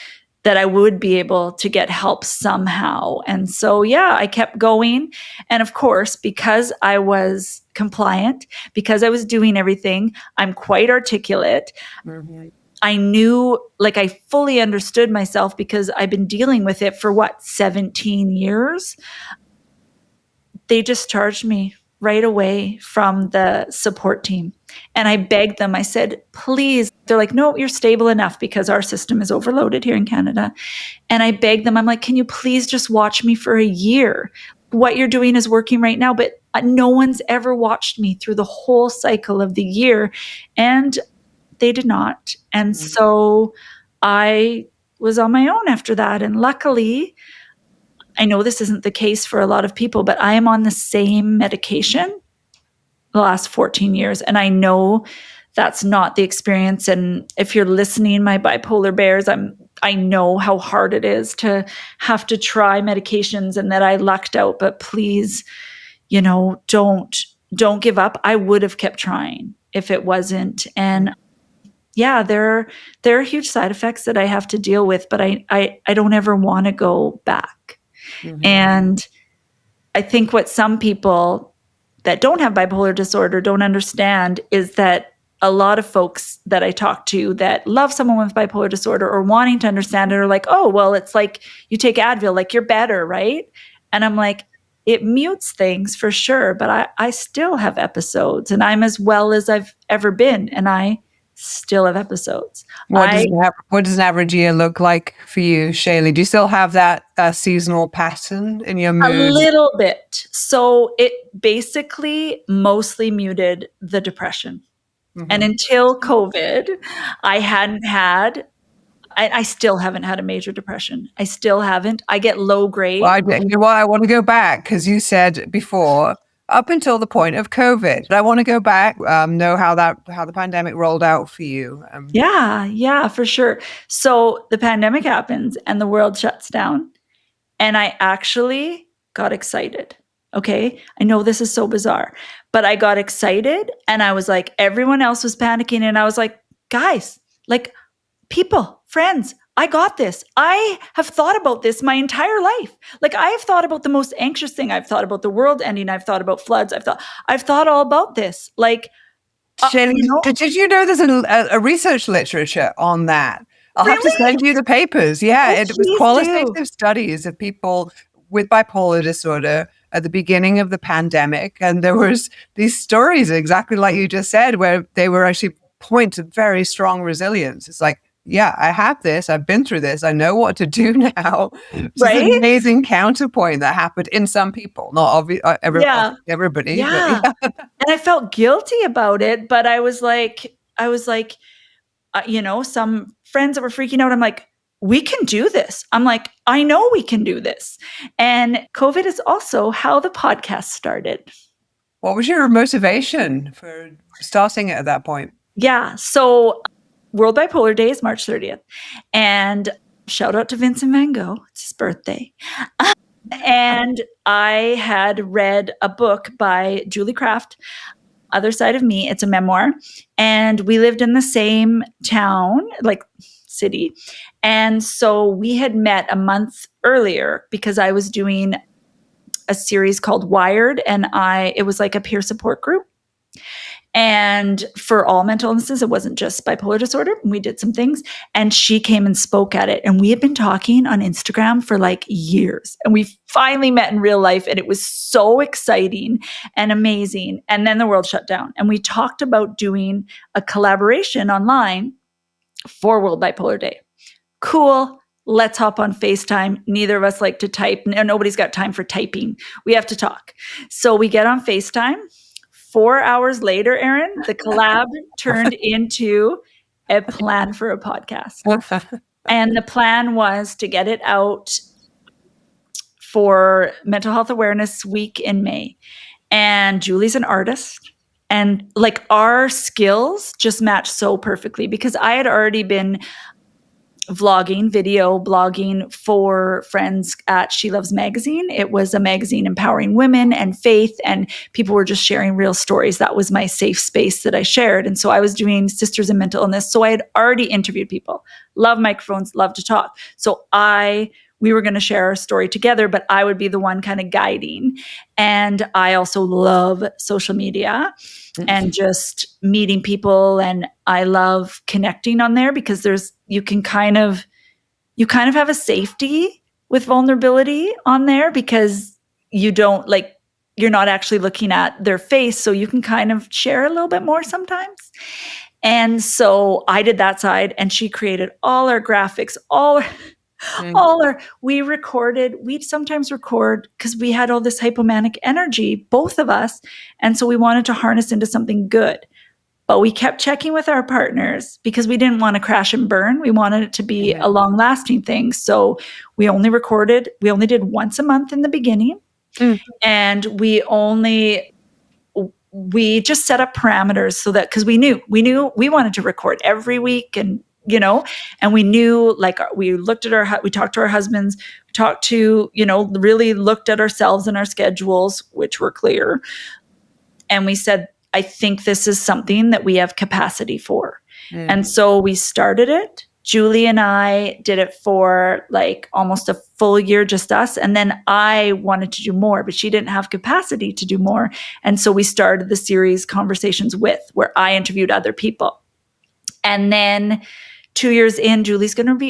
I would be able to get help somehow. And so, I kept going. And of course, because I was compliant, because I was doing everything, I'm quite articulate. Mm-hmm. I knew, like, I fully understood myself, because I've been dealing with it for 17 years. They discharged me right away from the support team. And I begged them, I said, please. They're like, no, you're stable enough, because our system is overloaded here in Canada. And I begged them, I'm like, can you please just watch me for a year? What you're doing is working right now, but no one's ever watched me through the whole cycle of the year. And they did not. And so I was on my own after that. And luckily, I know this isn't the case for a lot of people, but I am on the same medication the last 14 years. And I know that's not the experience. And if you're listening, my bipolar bears, I know how hard it is to have to try medications, and that I lucked out. But please, don't give up. I would have kept trying if it wasn't. And there are huge side effects that I have to deal with, but I don't ever want to go back. Mm-hmm. And I think what some people that don't have bipolar disorder don't understand is that a lot of folks that I talk to that love someone with bipolar disorder, or wanting to understand it, are like, oh, well, it's like you take Advil, like you're better, right? And I'm like, it mutes things for sure, but I still have episodes, and I'm as well as I've ever been, and I still have episodes. What does an average year look like for you, Shaley? Do you still have that seasonal pattern in your mood? A little bit. So it basically mostly muted the depression. Mm-hmm. And until COVID, I still haven't had a major depression. I still haven't. I get low grade. Well, I want to go back, because you said before, up until the point of COVID. I want to go back, know how the pandemic rolled out for you. Yeah, for sure. So the pandemic happens and the world shuts down, and I actually got excited. Okay, I know this is so bizarre, but I got excited, and I was like, everyone else was panicking, and I was like, guys, like, people, friends, I got this. I have thought about this my entire life. Like, I have thought about the most anxious thing. I've thought about the world ending. I've thought about floods. I've thought all about this. Like, Shaley, did you know there's a research literature on that? I'll have to send you the papers. Yeah, it was qualitative studies of people with bipolar disorder at the beginning of the pandemic. And there was these stories exactly like you just said, where they were actually point to very strong resilience. It's like, yeah, I have this. I've been through this. I know what to do now. It's an Right? amazing counterpoint that happened in some people, not Yeah. everybody, but Yeah. yeah. And I felt guilty about it, but I was like, some friends that were freaking out, I'm like, we can do this. I'm like, I know we can do this. And COVID is also how the podcast started. What was your motivation for starting it at that point? Yeah. So World Bipolar Day is March 30th. And shout out to Vincent Van Gogh. It's his birthday. And I had read a book by Julie Craft, Other Side of Me. It's a memoir. And we lived in the same town, like city. And so we had met a month earlier because I was doing a series called Wired, and it was like a peer support group. And for all mental illnesses, it wasn't just bipolar disorder. We did some things, and she came and spoke at it. And we had been talking on Instagram for like years, and we finally met in real life. And it was so exciting and amazing. And then the world shut down, and we talked about doing a collaboration online for World Bipolar Day. Cool. Let's hop on FaceTime. Neither of us like to type. Nobody's got time for typing. We have to talk. So we get on FaceTime. 4 hours later, Erin, the collab turned into a plan for a podcast. And the plan was to get it out for Mental Health Awareness Week in May. And Julie's an artist. And like our skills just matched so perfectly because I had already been vlogging, video blogging for friends at SheLoves Magazine. It was a magazine empowering women and faith, and people were just sharing real stories. That was my safe space that I shared. And so I was doing Sisters in Mental Illness. So I had already interviewed people, love microphones, love to talk. So we were going to share our story together, but I would be the one kind of guiding. And I also love social media and just meeting people. And I love connecting on there because you kind of have a safety with vulnerability on there because you're not actually looking at their face. So you can kind of share a little bit more sometimes. And so I did that side, and she created all our graphics, we'd sometimes record because we had all this hypomanic energy, both of us. And so we wanted to harness into something good. But we kept checking with our partners because we didn't want to crash and burn. We wanted it to be a long lasting thing. So we only did once a month in the beginning. And we just set up parameters so that, because we knew we wanted to record every week, and we knew, like, we talked to our husbands, we talked to, really looked at ourselves and our schedules, which were clear. And we said, I think this is something that we have capacity for. And so we started it. Julie and I did it for like almost a full year, just us. And then I wanted to do more, but she didn't have capacity to do more. And so we started the series Conversations With, where I interviewed other people. And then 2 years in,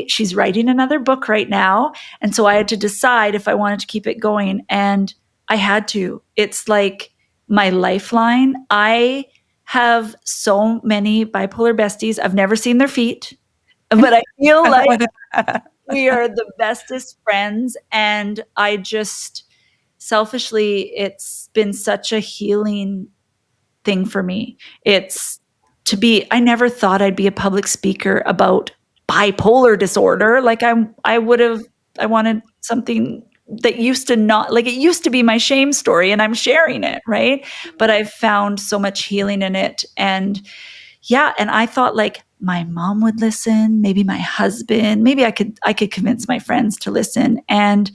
she's writing another book right now. And so I had to decide if I wanted to keep it going. And I had to. It's like my lifeline. I have so many bipolar besties. I've never seen their feet, but I feel like we are the bestest friends. And I just, selfishly, it's been such a healing thing for me. I never thought I'd be a public speaker about bipolar disorder. Like I wanted something that used to be my shame story, and I'm sharing it, right? But I've found so much healing in it. And I thought, like, my mom would listen, maybe my husband, maybe I could convince my friends to listen. And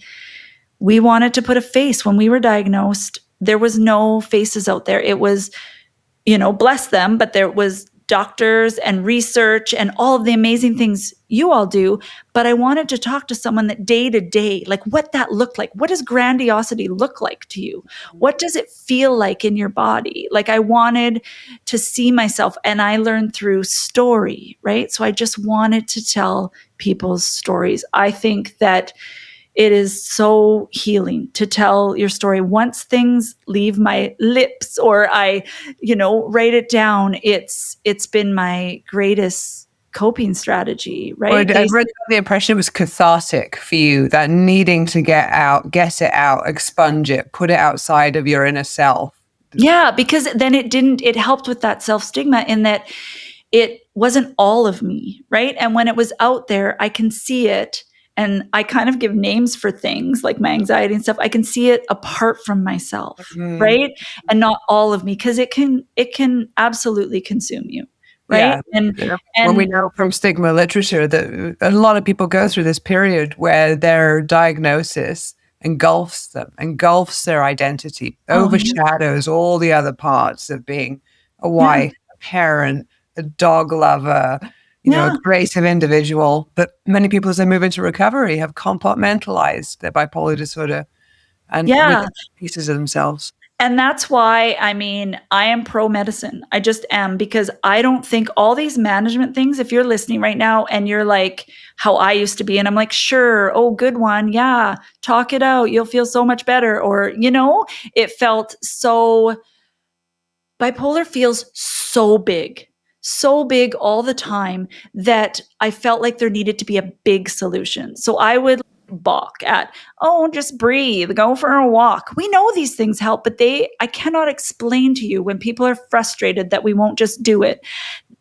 we wanted to put a face. When we were diagnosed, there was no faces out there. It was, bless them, but there was doctors and research and all of the amazing things you all do. But I wanted to talk to someone that day to day, like what that looked like. What does grandiosity look like to you? What does it feel like in your body? Like, I wanted to see myself, and I learned through story, right? So I just wanted to tell people's stories. I think that it is so healing to tell your story. Once things leave my lips or I, write it down, it's been my greatest coping strategy, Well, right? I've read the impression it was cathartic for you, that needing to get it out, expunge it, put it outside of your inner self. Yeah, because then it helped with that self-stigma in that it wasn't all of me, right? And when it was out there, I can see it, and I kind of give names for things like my anxiety and stuff. I can see it apart from myself, right? And not all of me, because it can absolutely consume you, right? Yeah. When we know from stigma literature that a lot of people go through this period where their diagnosis engulfs their identity, overshadows all the other parts of being a wife, a parent, a dog lover, a creative individual. But many people, as they move into recovery, have compartmentalized their bipolar disorder and with pieces of themselves. And that's why, I mean, I am pro medicine. I just am, because I don't think all these management things, if you're listening right now and you're like how I used to be, and I'm like, sure, oh, good one. Yeah, talk it out. You'll feel so much better. Or, it felt so, bipolar feels so big all the time that I felt like there needed to be a big solution. So I would balk at, oh, just breathe, go for a walk. We know these things help, but I cannot explain to you, when people are frustrated that we won't just do it,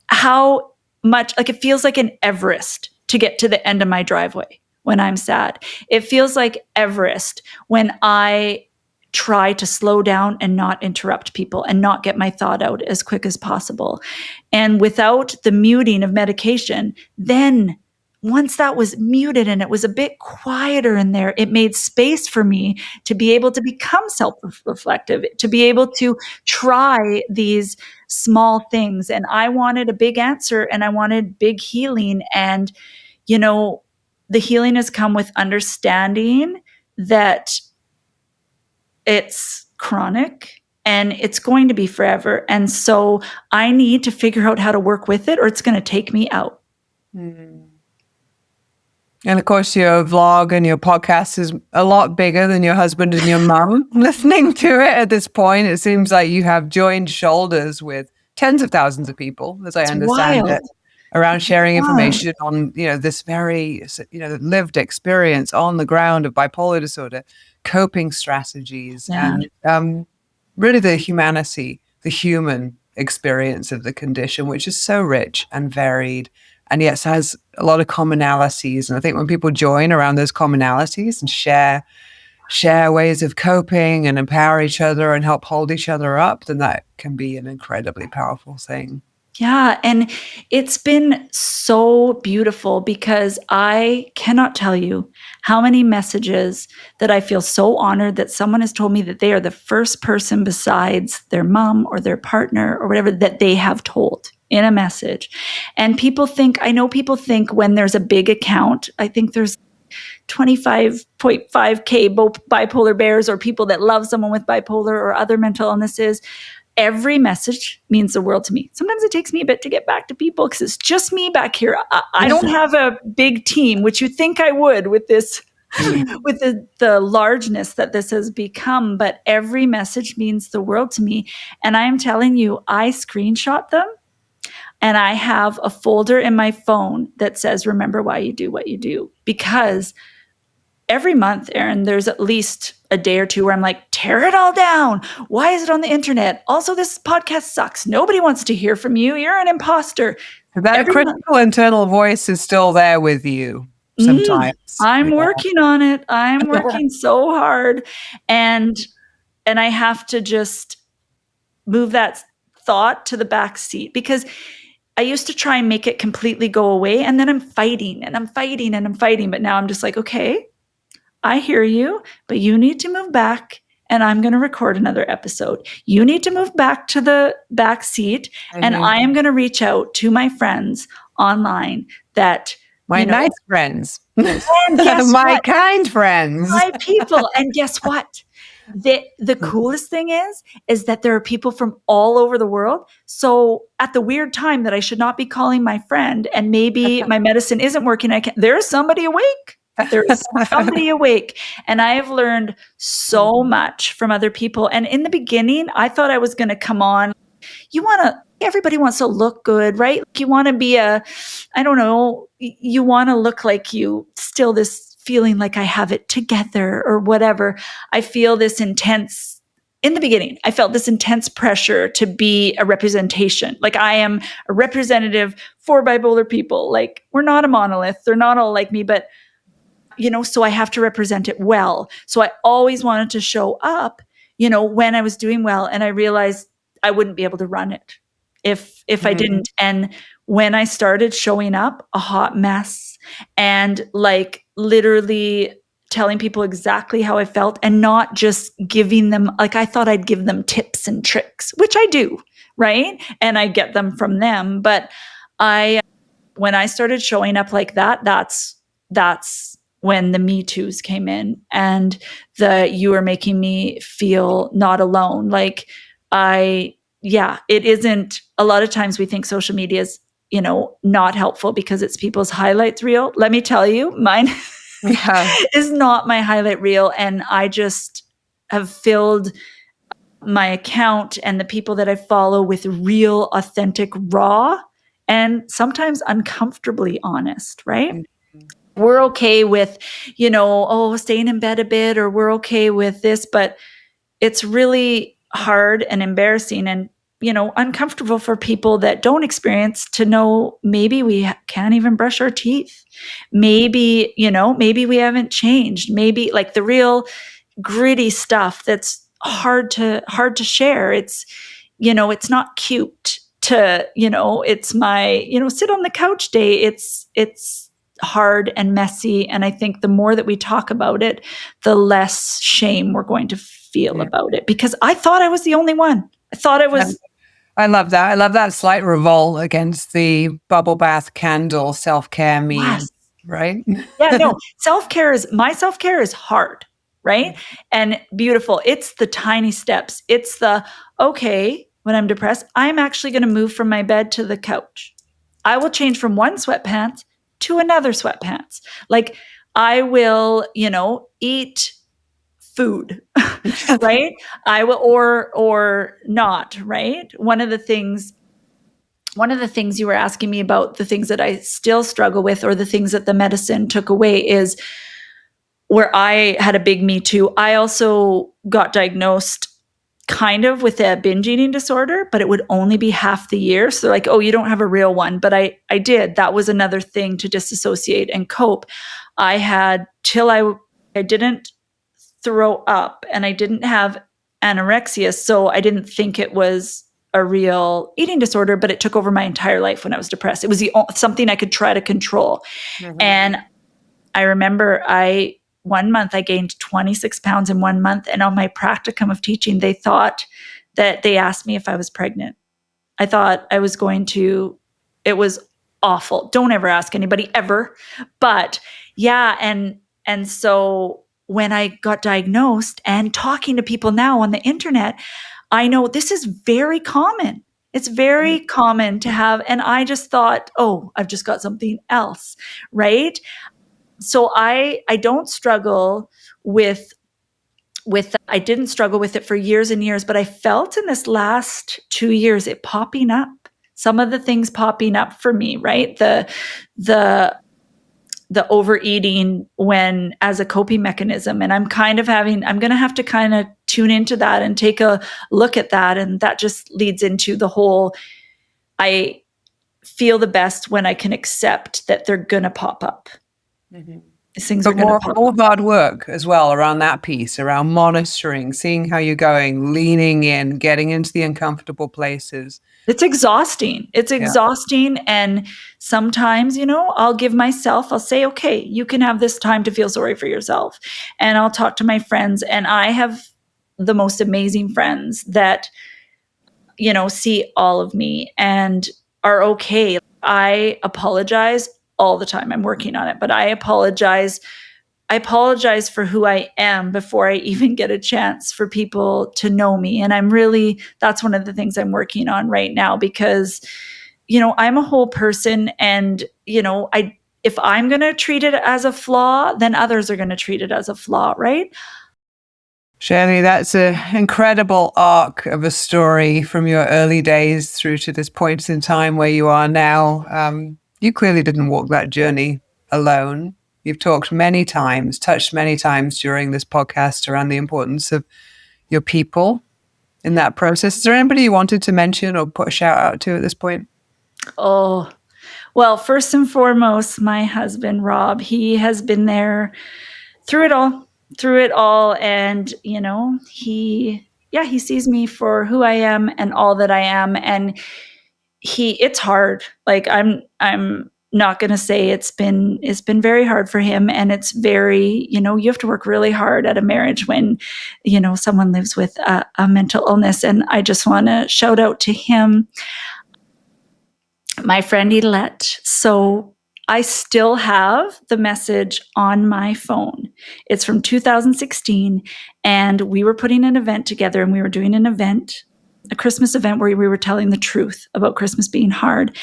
how much, like, it feels like an Everest to get to the end of my driveway when I'm sad. It feels like Everest when I try to slow down and not interrupt people and not get my thought out as quick as possible. And without the muting of medication, then once that was muted and it was a bit quieter in there, it made space for me to be able to become self-reflective, to be able to try these small things. And I wanted a big answer, and I wanted big healing. And, the healing has come with understanding that it's chronic and it's going to be forever. And so I need to figure out how to work with it, or it's going to take me out. And of course, your vlog and your podcast is a lot bigger than your husband and your mum. Listening to it at this point, it seems like you have joined shoulders with tens of thousands of people, as I understand it, around sharing information on, this very, lived experience on the ground of bipolar disorder, coping strategies, and really the human experience of the condition, which is so rich and varied, and yet has a lot of commonalities. And I think when people join around those commonalities and share ways of coping and empower each other and help hold each other up, then that can be an incredibly powerful thing. Yeah. And it's been so beautiful, because I cannot tell you how many messages that I feel so honored that someone has told me that they are the first person besides their mom or their partner or whatever that they have told in a message. And I know people think when there's a big account, I think there's 25.5K bipolar bears, or people that love someone with bipolar or other mental illnesses. Every message means the world to me. Sometimes it takes me a bit to get back to people because it's just me back here. I don't have a big team, which you think I would with this, with the largeness that this has become. But every message means the world to me. And I am telling you, I screenshot them, and I have a folder in my phone that says, remember why you do what you do. Because every month, Erin, there's at least a day or two where I'm like, tear it all down. Why is it on the internet? Also, this podcast sucks. Nobody wants to hear from you. You're an imposter. That critical internal voice is still there with you sometimes. I'm working on it. I'm working so hard. And I have to just move that thought to the back seat, because I used to try and make it completely go away. And then I'm fighting and I'm fighting and I'm fighting. But now I'm just like, okay, I hear you, but you need to move back, and I'm going to record another episode. You need to move back to the back seat, and I am going to reach out to my friends online that nice friends, my kind friends, my people. And guess what? The coolest thing is that there are people from all over the world. So at the weird time that I should not be calling my friend, and maybe my medicine isn't working, there's somebody awake. There's somebody awake. And I have learned so much from other people. And in the beginning, I thought I was going to come on. You want to everybody wants to look good, right? Like you want to be I don't know, you want to look like you still this feeling like I have it together or whatever. I feel this intense, in the beginning, I felt this intense pressure to be a representation. Like I am a representative for bipolar people. Like we're not a monolith. They're not all like me, but so I have to represent it well. So I always wanted to show up, when I was doing well. And I realized I wouldn't be able to run it if I didn't. And when I started showing up, a hot mess, and like literally telling people exactly how I felt and not just giving them, like I thought I'd give them tips and tricks, which I do, right? And I get them from them. But when I started showing up like that, that's when the Me Too's came in, and you are making me feel not alone. Like it isn't, a lot of times we think social media is, not helpful because it's people's highlights reel. Let me tell you, mine is not my highlight reel. And I just have filled my account and the people that I follow with real, authentic, raw, and sometimes uncomfortably honest, right? We're okay with, staying in bed a bit, or we're okay with this, but it's really hard and embarrassing and, uncomfortable for people that don't experience to know maybe we can't even brush our teeth. Maybe, maybe we haven't changed. Maybe like the real gritty stuff that's hard to share. It's, it's not cute to, it's my, sit on the couch day. It's hard and messy. And I think the more that we talk about it, the less shame we're going to feel about it, because I thought I was the only one. I thought I was. I love that. I love that slight revolt against the bubble bath candle self-care meme, Yes. right? Yeah, no, my self-care is hard, right? And beautiful. It's the tiny steps. It's okay, when I'm depressed, I'm actually going to move from my bed to the couch. I will change from one sweatpants to another sweatpants. Like I will, eat food, right? I will, or not, right? One of the things you were asking me about, the things that I still struggle with, or the things that the medicine took away, is where I had a big Me Too. I also got diagnosed kind of with a binge eating disorder, but it would only be half the year. So they're like, oh, you don't have a real one. But I did. That was another thing to disassociate and cope. I had till I didn't throw up, and I didn't have anorexia. So I didn't think it was a real eating disorder, but it took over my entire life when I was depressed. It was something I could try to control. And I remember 1 month I gained 26 pounds in 1 month. And on my practicum of teaching, they asked me if I was pregnant. I thought I was it was awful. Don't ever ask anybody ever. But yeah. And so when I got diagnosed, and talking to people now on the internet, I know this is very common. It's very common to have. And I just thought, oh, I've just got something else. Right. So I don't struggle with I didn't struggle with it for years and years, but I felt in this last 2 years it popping up. Some of the things popping up for me, right? The overeating as a coping mechanism. And I'm going to have to kind of tune into that and take a look at that. And that just leads into the whole, I feel the best when I can accept that they're going to pop up. These things are going to pop more up. hard work as well around that piece, around monitoring, seeing how you're going, leaning in, getting into the uncomfortable places. It's exhausting. It's exhausting. And sometimes, I'll say, okay, you can have this time to feel sorry for yourself. And I'll talk to my friends. And I have the most amazing friends that, see all of me and are okay. I apologize all the time. I'm working on it, but I apologize for who I am before I even get a chance for people to know me. And that's one of the things I'm working on right now, because, I'm a whole person, and, if I'm going to treat it as a flaw, then others are going to treat it as a flaw, right? Shaley, that's an incredible arc of a story from your early days through to this point in time where you are now. You clearly didn't walk that journey alone. You've talked many times, touched many times during this podcast around the importance of your people in that process. Is there anybody you wanted to mention or put a shout out to at this point? Oh, well, first and foremost, my husband, Rob, he has been there through it all. And, he sees me for who I am and all that I am. And it's hard. Like I'm not going to say it's been very hard for him. And it's very, you have to work really hard at a marriage when, someone lives with a mental illness. And I just want to shout out to him, my friend Edilette. So I still have the message on my phone. It's from 2016. And we were putting an event together, and we were doing an event, a Christmas event where we were telling the truth about Christmas being hard.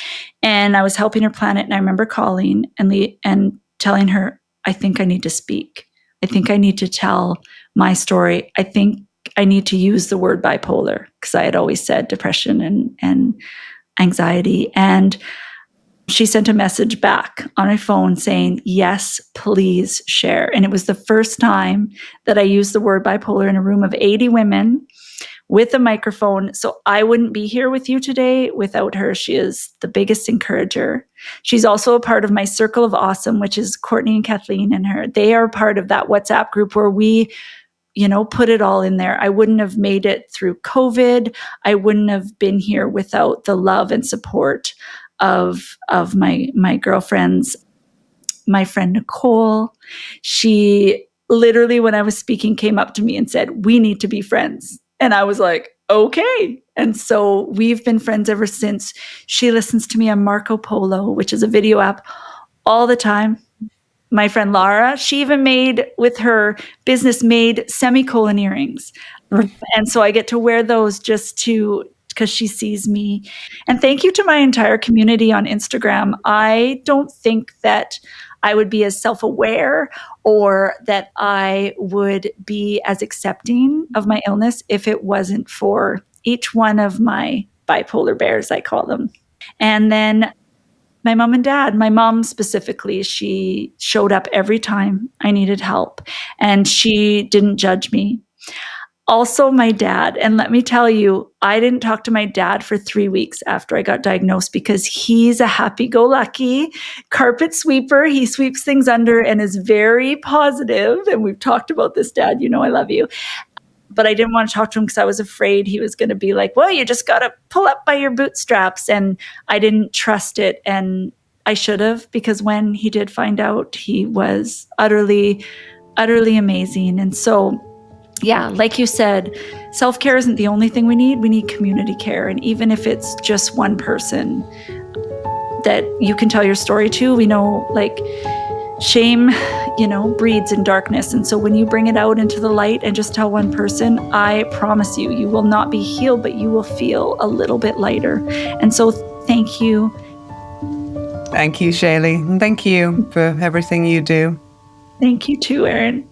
And I was helping her plan it. And I remember calling and telling her, I think I need to speak. I think I need to tell my story. I think I need to use the word bipolar, because I had always said depression and anxiety. And she sent a message back on my phone saying, yes, please share. And it was the first time that I used the word bipolar in a room of 80 women with a microphone. So I wouldn't be here with you today without her. She is the biggest encourager. She's also a part of my Circle of Awesome, which is Courtney and Kathleen and her. They are part of that WhatsApp group where we, put it all in there. I wouldn't have made it through COVID. I wouldn't have been here without the love and support of my girlfriends. My friend Nicole, she literally, when I was speaking, came up to me and said, we need to be friends. And I was like, okay. And so we've been friends ever since. She listens to me on Marco Polo, which is a video app, all the time. My friend Lara, she even made semicolon earrings. And so I get to wear those because she sees me. And thank you to my entire community on Instagram. I don't think that I would be as self-aware or that I would be as accepting of my illness if it wasn't for each one of my bipolar bears, I call them. And then my mom and dad, my mom specifically, she showed up every time I needed help, and she didn't judge me. Also, my dad, and let me tell you, I didn't talk to my dad for 3 weeks after I got diagnosed because he's a happy-go-lucky carpet sweeper. He sweeps things under and is very positive. And we've talked about this, Dad. I love you. But I didn't want to talk to him because I was afraid he was going to be like, well, you just got to pull up by your bootstraps. And I didn't trust it. And I should have, because when he did find out, he was utterly, utterly amazing. And so, yeah, like you said, self-care isn't the only thing we need. We need community care. And even if it's just one person that you can tell your story to, we know like shame, breeds in darkness. And so when you bring it out into the light and just tell one person, I promise you, you will not be healed, but you will feel a little bit lighter. And so thank you. Thank you, Shaley. And thank you for everything you do. Thank you too, Erin.